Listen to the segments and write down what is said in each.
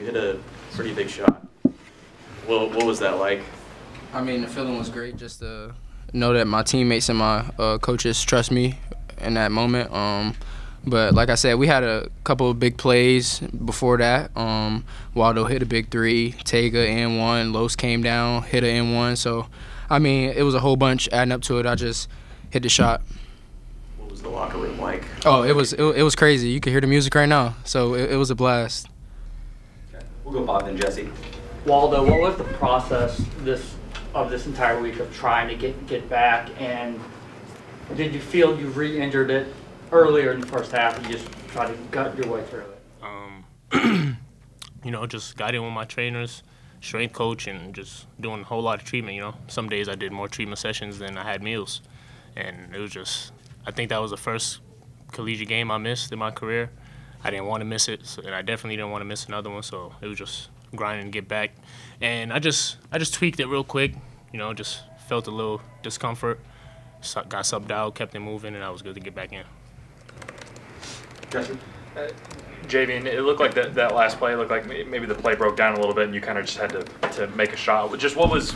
You hit a pretty big shot. What was that like? I mean, the feeling was great just to know that my teammates and my coaches trust me in that moment. But like I said, we had a couple of big plays before that. Waldo hit a big three, Tega and one, Los came down, hit an N1. So, I mean, it was a whole bunch adding up to it. I just hit the shot. What was the locker room like? Oh, it was crazy. You could hear the music right now. So it was a blast. Okay. We'll go Bob then Jesse. Waldo, what was the process of this entire week of trying to get back, and did you feel you re-injured it earlier in the first half and you just try to gut your way through it? Just got in with my trainers, strength coach, and just doing a whole lot of treatment. Some days I did more treatment sessions than I had meals, and it was just, I think that was the first collegiate game I missed in my career. I didn't want to miss it, and I definitely didn't want to miss another one, so it was just grinding to get back. And I just tweaked it real quick, just felt a little discomfort, got subbed out, kept it moving, and I was good to get back in. Jesse? Javian, it looked like that last play looked like maybe the play broke down a little bit, and you kind of just had to make a shot. Just what was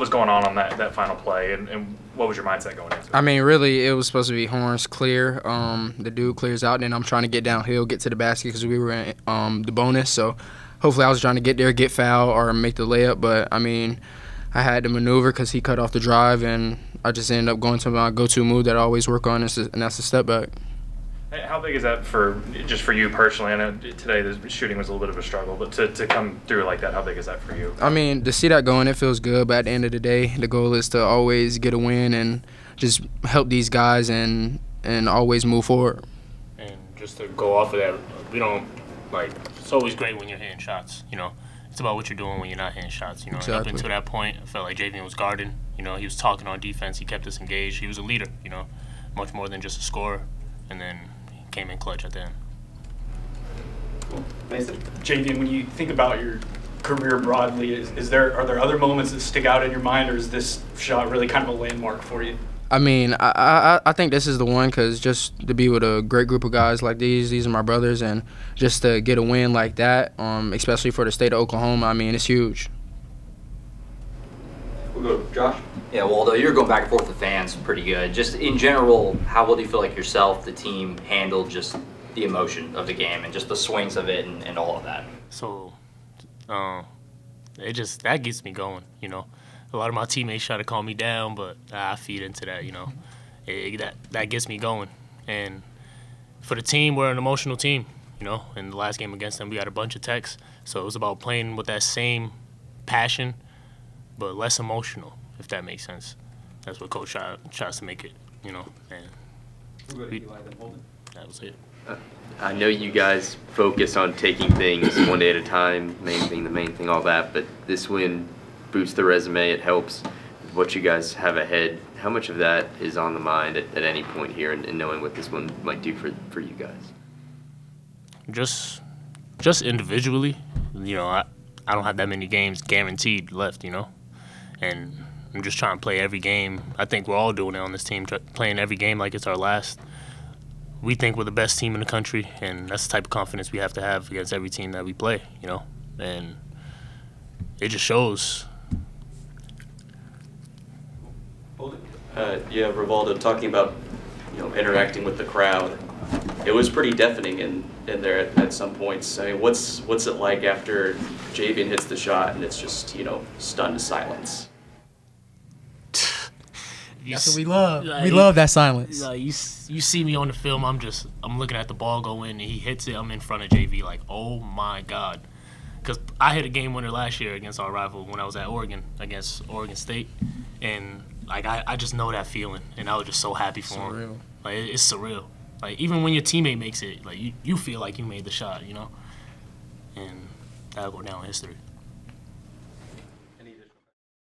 going on that final play, and what was your mindset going into it? I mean, really, it was supposed to be horns clear. The dude clears out, and then I'm trying to get downhill, get to the basket because we were in the bonus. So hopefully I was trying to get there, get foul, or make the layup. But, I mean, I had to maneuver because he cut off the drive, and I just ended up going to my go-to move that I always work on, and that's the step back. How big is that for you personally? I know today the shooting was a little bit of a struggle, but to come through like that, how big is that for you? I mean, to see that going, it feels good. But at the end of the day, the goal is to always get a win and just help these guys and always move forward. And just to go off of that, we don't, it's always great when you're hitting shots, It's about what you're doing when you're not hitting shots, Exactly. And up until that point, I felt like Javian was guarding. He was talking on defense. He kept us engaged. He was a leader, much more than just a scorer. And then came in clutch at the end. Mason? Javian, when you think about your career broadly, are there other moments that stick out in your mind, or is this shot really kind of a landmark for you? I mean, I think this is the one because just to be with a great group of guys like these are my brothers, and just to get a win like that, especially for the state of Oklahoma, I mean, it's huge. We'll go Josh. Yeah, Waldo, you're going back and forth with fans pretty good. Just in general, how well do you feel like yourself, the team, handled just the emotion of the game and just the swings of it and all of that? So, that gets me going, A lot of my teammates try to calm me down, but I feed into that, That gets me going. And for the team, we're an emotional team, In the last game against them, we got a bunch of techs. So it was about playing with that same passion, but less emotional, if that makes sense. That's what Coach tries to make it, And We'll go to Eli then Holden. That was it. I know you guys focus on taking things one day at a time, the main thing, all that, but this win boosts the resume. It helps what you guys have ahead. How much of that is on the mind at any point here, and knowing what this one might do for you guys? Just individually, I don't have that many games guaranteed left, And I'm just trying to play every game. I think we're all doing it on this team, playing every game like it's our last. We think we're the best team in the country, and that's the type of confidence we have to have against every team that we play, And it just shows. Yeah, Rivaldo, talking about interacting with the crowd, it was pretty deafening in there at some points. I mean, what's it like after Javian hits the shot and it's just stunned to silence? That's what we love. We love that silence. You see me on the film, I'm looking at the ball go in, and he hits it. I'm in front of JV like, oh my God. Because I hit a game winner last year against our rival when I was at Oregon, against Oregon State. And I just know that feeling, and I was just so happy for him. It's surreal. Even when your teammate makes it, you feel like you made the shot, And that'll go down in history.